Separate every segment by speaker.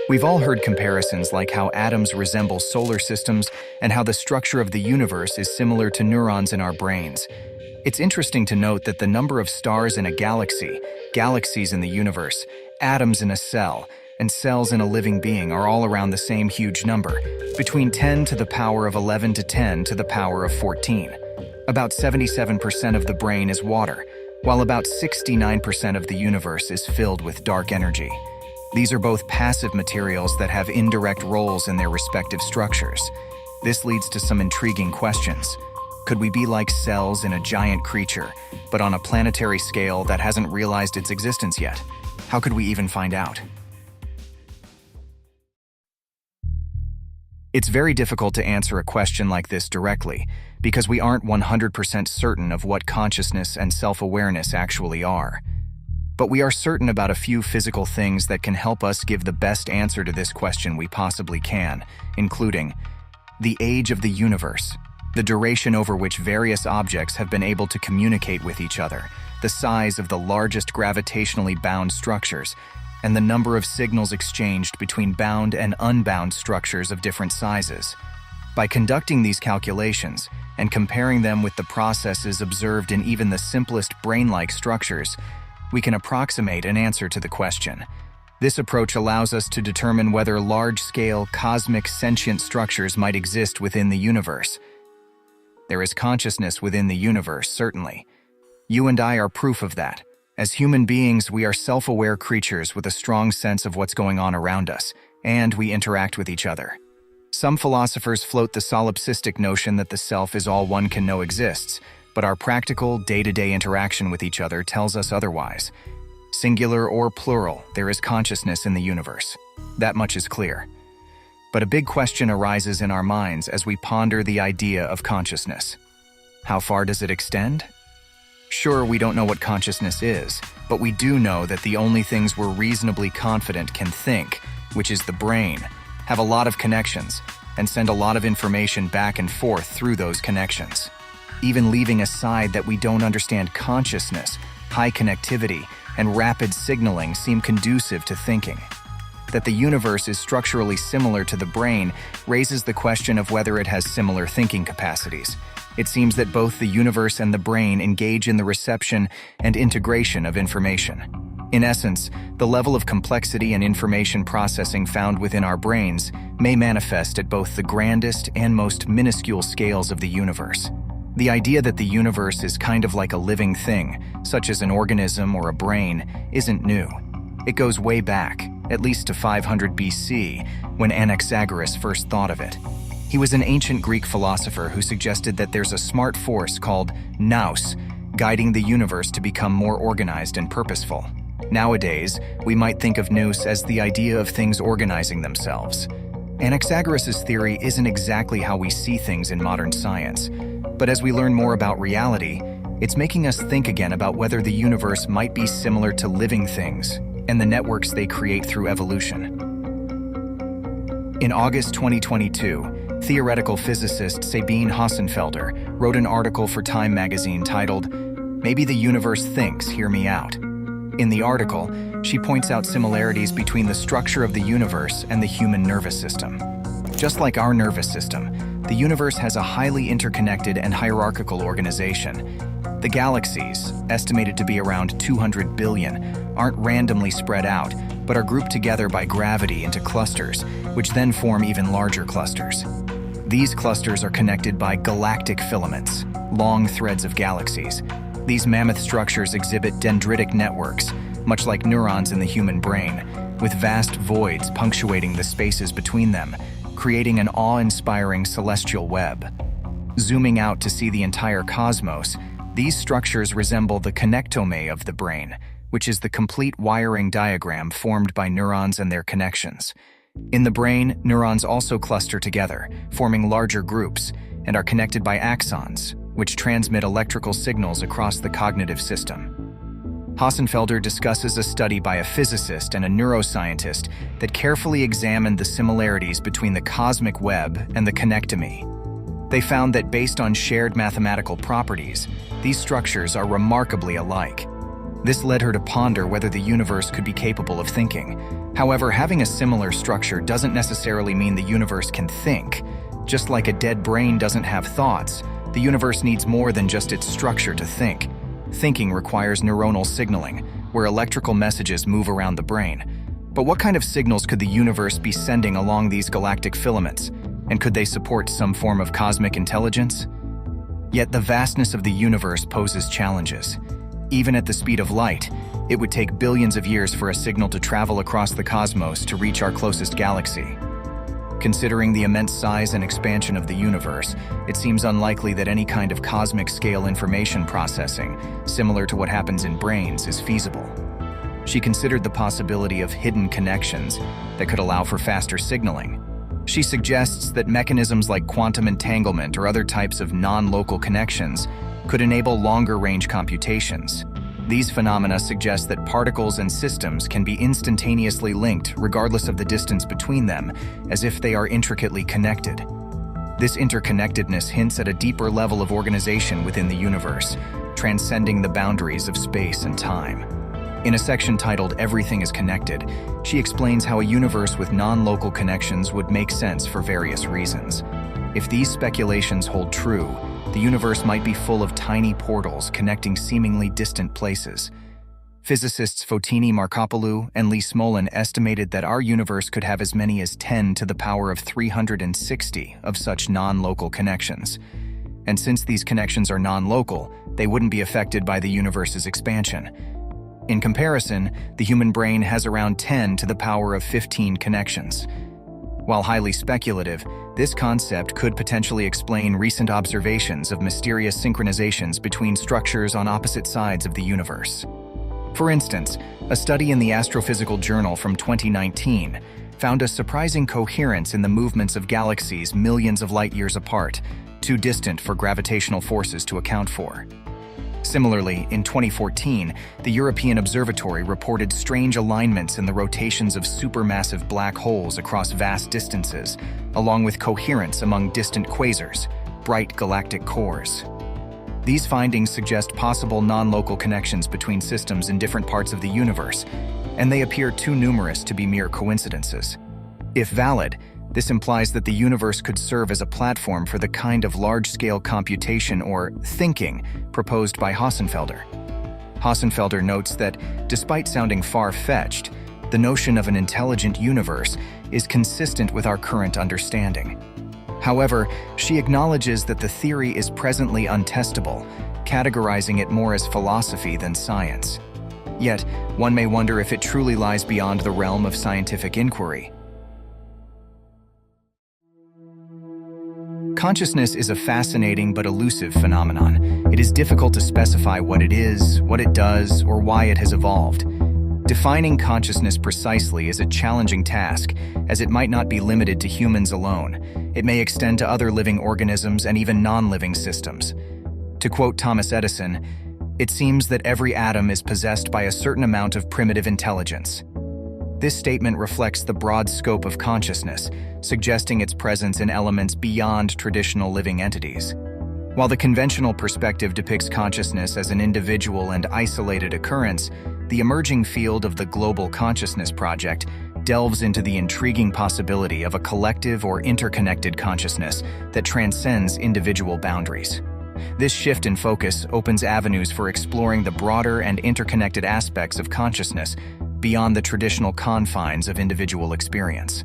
Speaker 1: We've all heard comparisons like how atoms resemble solar systems and how the structure of the universe is similar to neurons in our brains. It's interesting to note that the number of stars in a galaxy, galaxies in the universe, atoms in a cell, and cells in a living being are all around the same huge number, between 10 to the power of 11 to 10 to the power of 14. About 77% of the brain is water, while about 69% of the universe is filled with dark energy. These are both passive materials that have indirect roles in their respective structures. This leads to some intriguing questions. Could we be like cells in a giant creature, but on a planetary scale that hasn't realized its existence yet? How could we even find out? It's very difficult to answer a question like this directly, because we aren't 100% certain of what consciousness and self-awareness actually are. But we are certain about a few physical things that can help us give the best answer to this question we possibly can, including the age of the universe, the duration over which various objects have been able to communicate with each other, the size of the largest gravitationally bound structures, and the number of signals exchanged between bound and unbound structures of different sizes. By conducting these calculations and comparing them with the processes observed in even the simplest brain-like structures, we can approximate an answer to the question. This approach allows us to determine whether large-scale cosmic sentient structures might exist within the universe. There is consciousness within the universe, certainly. You and I are proof of that. As human beings, we are self-aware creatures with a strong sense of what's going on around us, and we interact with each other. Some philosophers float the solipsistic notion that the self is all one can know exists, but our practical, day-to-day interaction with each other tells us otherwise. Singular or plural, there is consciousness in the universe. That much is clear. But a big question arises in our minds as we ponder the idea of consciousness. How far does it extend? Sure, we don't know what consciousness is, but we do know that the only things we're reasonably confident can think, which is the brain, have a lot of connections and send a lot of information back and forth through those connections. Even leaving aside that we don't understand consciousness, high connectivity, and rapid signaling seem conducive to thinking. That the universe is structurally similar to the brain raises the question of whether it has similar thinking capacities. It seems that both the universe and the brain engage in the reception and integration of information. In essence, the level of complexity and information processing found within our brains may manifest at both the grandest and most minuscule scales of the universe. The idea that the universe is kind of like a living thing, such as an organism or a brain, isn't new. It goes way back, at least to 500 BC, when Anaxagoras first thought of it. He was an ancient Greek philosopher who suggested that there's a smart force called nous, guiding the universe to become more organized and purposeful. Nowadays, we might think of nous as the idea of things organizing themselves. Anaxagoras' theory isn't exactly how we see things in modern science, but as we learn more about reality, it's making us think again about whether the universe might be similar to living things and the networks they create through evolution. In August 2022, theoretical physicist Sabine Hossenfelder wrote an article for Time magazine titled, "Maybe the Universe Thinks, Hear Me Out." In the article, she points out similarities between the structure of the universe and the human nervous system. Just like our nervous system, the universe has a highly interconnected and hierarchical organization. The galaxies, estimated to be around 200 billion, aren't randomly spread out, but are grouped together by gravity into clusters, which then form even larger clusters. These clusters are connected by galactic filaments, long threads of galaxies. These mammoth structures exhibit dendritic networks, much like neurons in the human brain, with vast voids punctuating the spaces between them, creating an awe-inspiring celestial web. Zooming out to see the entire cosmos, these structures resemble the connectome of the brain, which is the complete wiring diagram formed by neurons and their connections. In the brain, neurons also cluster together, forming larger groups, and are connected by axons, which transmit electrical signals across the cognitive system. Hossenfelder discusses a study by a physicist and a neuroscientist that carefully examined the similarities between the cosmic web and the connectome. They found that based on shared mathematical properties, these structures are remarkably alike. This led her to ponder whether the universe could be capable of thinking. However, having a similar structure doesn't necessarily mean the universe can think. Just like a dead brain doesn't have thoughts, the universe needs more than just its structure to think. Thinking requires neuronal signaling, where electrical messages move around the brain. But what kind of signals could the universe be sending along these galactic filaments? And could they support some form of cosmic intelligence? Yet the vastness of the universe poses challenges. Even at the speed of light, it would take billions of years for a signal to travel across the cosmos to reach our closest galaxy. Considering the immense size and expansion of the universe, it seems unlikely that any kind of cosmic-scale information processing, similar to what happens in brains, is feasible. She considered the possibility of hidden connections that could allow for faster signaling. She suggests that mechanisms like quantum entanglement or other types of non-local connections could enable longer-range computations. These phenomena suggest that particles and systems can be instantaneously linked regardless of the distance between them, as if they are intricately connected. This interconnectedness hints at a deeper level of organization within the universe, transcending the boundaries of space and time. In a section titled "Everything is Connected," she explains how a universe with non-local connections would make sense for various reasons. If these speculations hold true, the universe might be full of tiny portals connecting seemingly distant places. Physicists Fotini Markopoulou and Lee Smolin estimated that our universe could have as many as 10 to the power of 360 of such non-local connections. And since these connections are non-local, they wouldn't be affected by the universe's expansion. In comparison, the human brain has around 10 to the power of 15 connections. While highly speculative, this concept could potentially explain recent observations of mysterious synchronizations between structures on opposite sides of the universe. For instance, a study in the Astrophysical Journal from 2019 found a surprising coherence in the movements of galaxies millions of light-years apart, too distant for gravitational forces to account for. Similarly, in 2014, the European Observatory reported strange alignments in the rotations of supermassive black holes across vast distances, along with coherence among distant quasars, bright galactic cores. These findings suggest possible non-local connections between systems in different parts of the universe, and they appear too numerous to be mere coincidences. If valid, this implies that the universe could serve as a platform for the kind of large-scale computation or thinking proposed by Hossenfelder. Hossenfelder notes that, despite sounding far-fetched, the notion of an intelligent universe is consistent with our current understanding. However, she acknowledges that the theory is presently untestable, categorizing it more as philosophy than science. Yet, one may wonder if it truly lies beyond the realm of scientific inquiry. Consciousness is a fascinating but elusive phenomenon. It is difficult to specify what it is, what it does, or why it has evolved. Defining consciousness precisely is a challenging task, as it might not be limited to humans alone. It may extend to other living organisms and even non-living systems. To quote Thomas Edison, "It seems that every atom is possessed by a certain amount of primitive intelligence." This statement reflects the broad scope of consciousness, suggesting its presence in elements beyond traditional living entities. While the conventional perspective depicts consciousness as an individual and isolated occurrence, the emerging field of the Global Consciousness Project delves into the intriguing possibility of a collective or interconnected consciousness that transcends individual boundaries. This shift in focus opens avenues for exploring the broader and interconnected aspects of consciousness beyond the traditional confines of individual experience.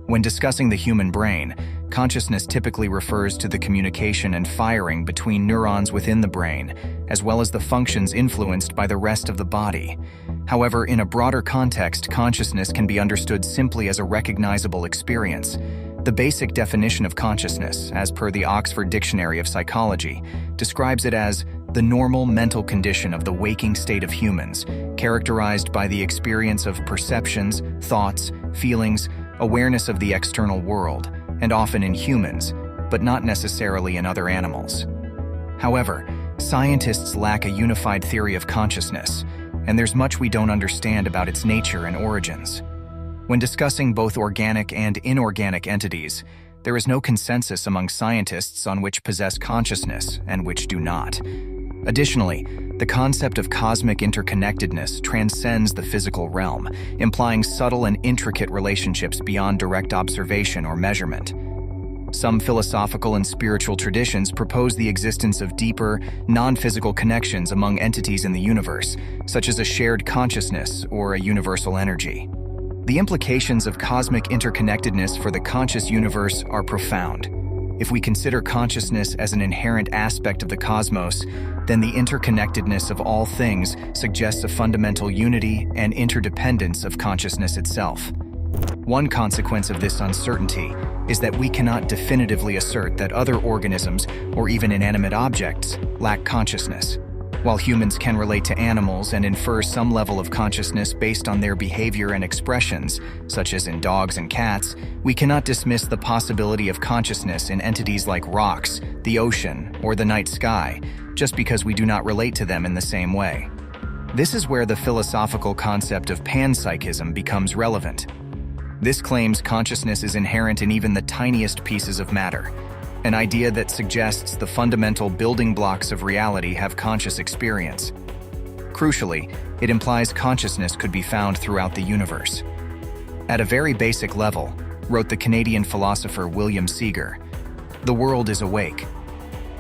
Speaker 1: When discussing the human brain, consciousness typically refers to the communication and firing between neurons within the brain, as well as the functions influenced by the rest of the body. However, in a broader context, consciousness can be understood simply as a recognizable experience. The basic definition of consciousness, as per the Oxford Dictionary of Psychology, describes it as the normal mental condition of the waking state of humans, characterized by the experience of perceptions, thoughts, feelings, awareness of the external world, and often in humans, but not necessarily in other animals. However, scientists lack a unified theory of consciousness, and there's much we don't understand about its nature and origins. When discussing both organic and inorganic entities, there is no consensus among scientists on which possess consciousness and which do not. Additionally, the concept of cosmic interconnectedness transcends the physical realm, implying subtle and intricate relationships beyond direct observation or measurement. Some philosophical and spiritual traditions propose the existence of deeper, non-physical connections among entities in the universe, such as a shared consciousness or a universal energy. The implications of cosmic interconnectedness for the conscious universe are profound. If we consider consciousness as an inherent aspect of the cosmos, then the interconnectedness of all things suggests a fundamental unity and interdependence of consciousness itself. One consequence of this uncertainty is that we cannot definitively assert that other organisms or even inanimate objects lack consciousness. While humans can relate to animals and infer some level of consciousness based on their behavior and expressions, such as in dogs and cats, we cannot dismiss the possibility of consciousness in entities like rocks, the ocean, or the night sky, just because we do not relate to them in the same way. This is where the philosophical concept of panpsychism becomes relevant. This claims consciousness is inherent in even the tiniest pieces of matter, an idea that suggests the fundamental building blocks of reality have conscious experience. Crucially, it implies consciousness could be found throughout the universe. At a very basic level, wrote the Canadian philosopher William Seeger, the world is awake.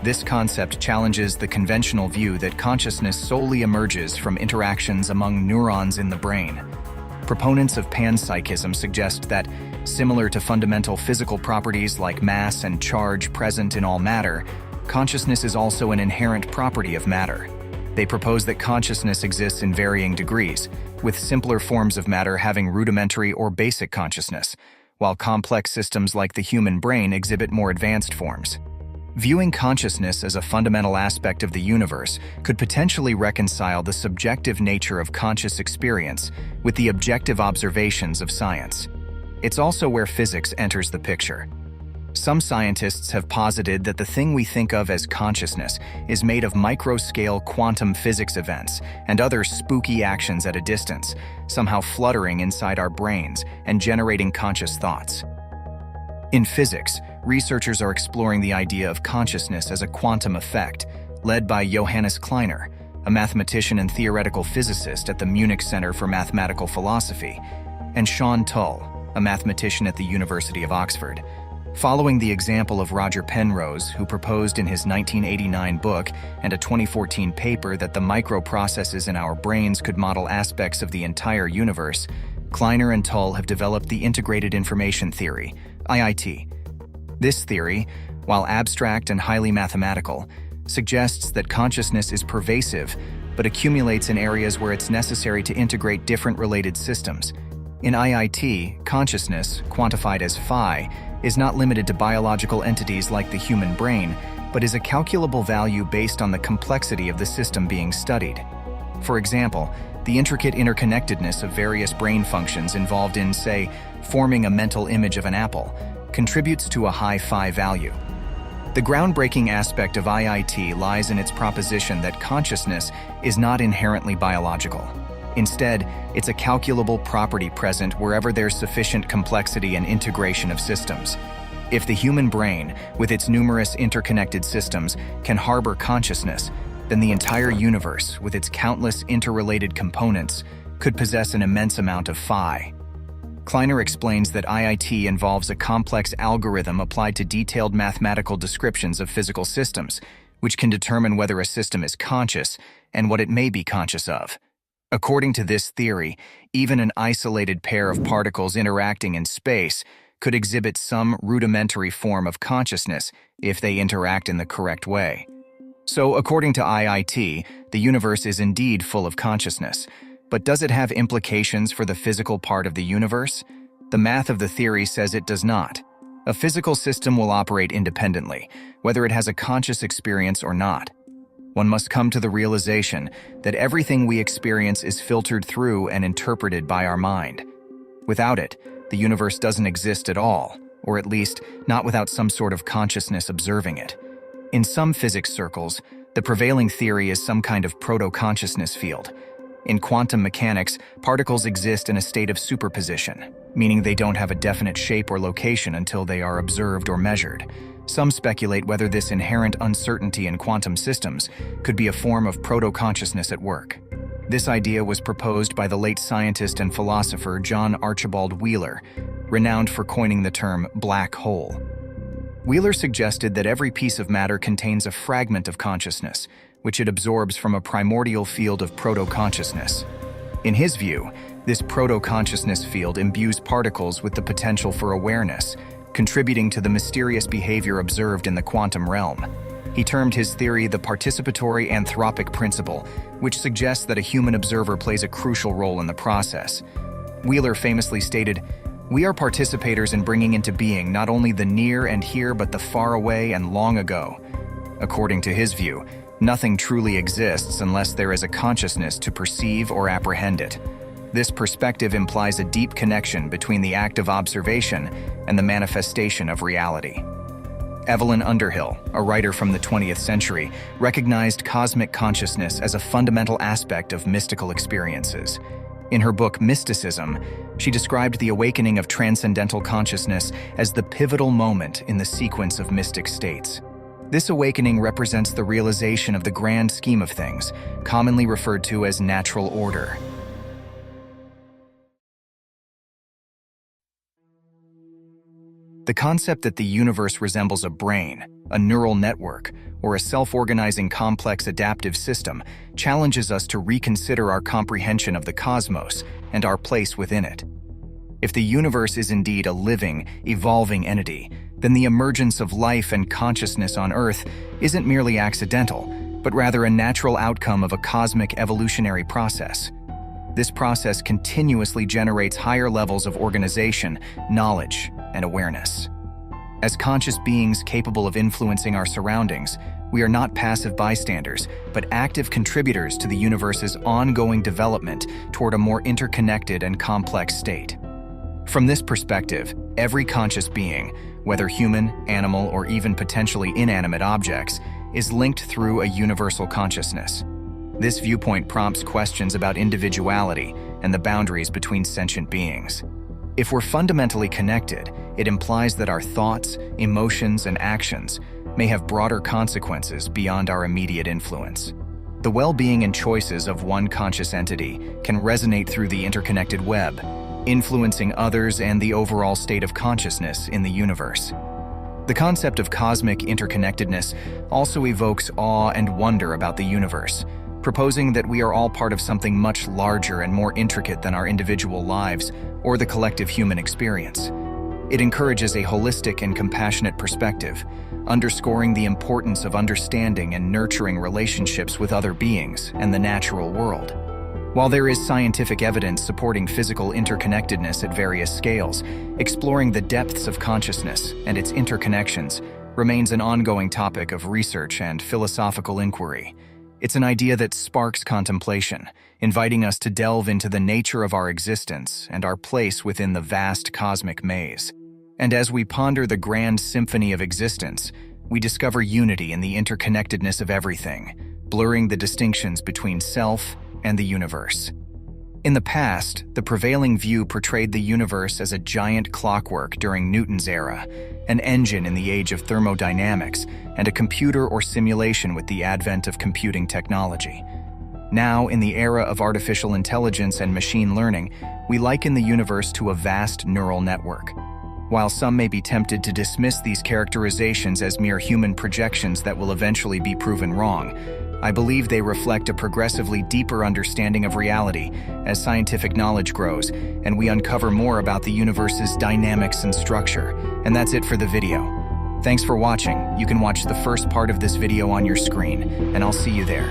Speaker 1: This concept challenges the conventional view that consciousness solely emerges from interactions among neurons in the brain. Proponents of panpsychism suggest that, similar to fundamental physical properties like mass and charge present in all matter, consciousness is also an inherent property of matter. They propose that consciousness exists in varying degrees, with simpler forms of matter having rudimentary or basic consciousness, while complex systems like the human brain exhibit more advanced forms. Viewing consciousness as a fundamental aspect of the universe could potentially reconcile the subjective nature of conscious experience with the objective observations of science. It's also where physics enters the picture. Some scientists have posited that the thing we think of as consciousness is made of micro-scale quantum physics events and other spooky actions at a distance, somehow fluttering inside our brains and generating conscious thoughts. In physics, researchers are exploring the idea of consciousness as a quantum effect, led by Johannes Kleiner, a mathematician and theoretical physicist at the Munich Center for Mathematical Philosophy, and Sean Tull, a mathematician at the University of Oxford. Following the example of Roger Penrose, who proposed in his 1989 book and a 2014 paper that the microprocesses in our brains could model aspects of the entire universe, Kleiner and Tull have developed the Integrated Information Theory, IIT. This theory, while abstract and highly mathematical, suggests that consciousness is pervasive but accumulates in areas where it's necessary to integrate different related systems. In IIT, consciousness, quantified as phi, is not limited to biological entities like the human brain, but is a calculable value based on the complexity of the system being studied. For example, the intricate interconnectedness of various brain functions involved in, say, forming a mental image of an apple contributes to a high phi value. The groundbreaking aspect of IIT lies in its proposition that consciousness is not inherently biological. Instead, it's a calculable property present wherever there's sufficient complexity and integration of systems. If the human brain, with its numerous interconnected systems, can harbor consciousness, then the entire universe, with its countless interrelated components, could possess an immense amount of phi. Kleiner explains that IIT involves a complex algorithm applied to detailed mathematical descriptions of physical systems, which can determine whether a system is conscious and what it may be conscious of. According to this theory, even an isolated pair of particles interacting in space could exhibit some rudimentary form of consciousness if they interact in the correct way. So, according to IIT, the universe is indeed full of consciousness. But does it have implications for the physical part of the universe? The math of the theory says it does not. A physical system will operate independently, whether it has a conscious experience or not. One must come to the realization that everything we experience is filtered through and interpreted by our mind. Without it, the universe doesn't exist at all, or at least not without some sort of consciousness observing it. In some physics circles, the prevailing theory is some kind of proto-consciousness field. In quantum mechanics, particles exist in a state of superposition, meaning they don't have a definite shape or location until they are observed or measured. Some speculate whether this inherent uncertainty in quantum systems could be a form of proto-consciousness at work. This idea was proposed by the late scientist and philosopher John Archibald Wheeler, renowned for coining the term black hole. Wheeler suggested that every piece of matter contains a fragment of consciousness, which it absorbs from a primordial field of proto-consciousness. In his view, this proto-consciousness field imbues particles with the potential for awareness, contributing to the mysterious behavior observed in the quantum realm. He termed his theory the participatory anthropic principle, which suggests that a human observer plays a crucial role in the process. Wheeler famously stated, "We are participators in bringing into being not only the near and here but the far away and long ago." According to his view, nothing truly exists unless there is a consciousness to perceive or apprehend it. This perspective implies a deep connection between the act of observation and the manifestation of reality. Evelyn Underhill, a writer from the 20th century, recognized cosmic consciousness as a fundamental aspect of mystical experiences. In her book Mysticism, she described the awakening of transcendental consciousness as the pivotal moment in the sequence of mystic states. This awakening represents the realization of the grand scheme of things, commonly referred to as natural order. The concept that the universe resembles a brain, a neural network, or a self-organizing complex adaptive system challenges us to reconsider our comprehension of the cosmos and our place within it. If the universe is indeed a living, evolving entity, then the emergence of life and consciousness on Earth isn't merely accidental, but rather a natural outcome of a cosmic evolutionary process. This process continuously generates higher levels of organization, knowledge, and awareness. As conscious beings capable of influencing our surroundings, we are not passive bystanders, but active contributors to the universe's ongoing development toward a more interconnected and complex state. From this perspective, every conscious being, whether human, animal, or even potentially inanimate objects, is linked through a universal consciousness. This viewpoint prompts questions about individuality and the boundaries between sentient beings. If we're fundamentally connected, it implies that our thoughts, emotions, and actions may have broader consequences beyond our immediate influence. The well-being and choices of one conscious entity can resonate through the interconnected web, influencing others and the overall state of consciousness in the universe. The concept of cosmic interconnectedness also evokes awe and wonder about the universe, proposing that we are all part of something much larger and more intricate than our individual lives or the collective human experience. It encourages a holistic and compassionate perspective, underscoring the importance of understanding and nurturing relationships with other beings and the natural world. While there is scientific evidence supporting physical interconnectedness at various scales, exploring the depths of consciousness and its interconnections remains an ongoing topic of research and philosophical inquiry. It's an idea that sparks contemplation, inviting us to delve into the nature of our existence and our place within the vast cosmic maze. And as we ponder the grand symphony of existence, we discover unity in the interconnectedness of everything, blurring the distinctions between self and the universe. In the past, the prevailing view portrayed the universe as a giant clockwork during Newton's era, an engine in the age of thermodynamics, and a computer or simulation with the advent of computing technology. Now, in the era of artificial intelligence and machine learning, we liken the universe to a vast neural network. While some may be tempted to dismiss these characterizations as mere human projections that will eventually be proven wrong, I believe they reflect a progressively deeper understanding of reality as scientific knowledge grows and we uncover more about the universe's dynamics and structure. And that's it for the video. Thanks for watching. You can watch the first part of this video on your screen, and I'll see you there.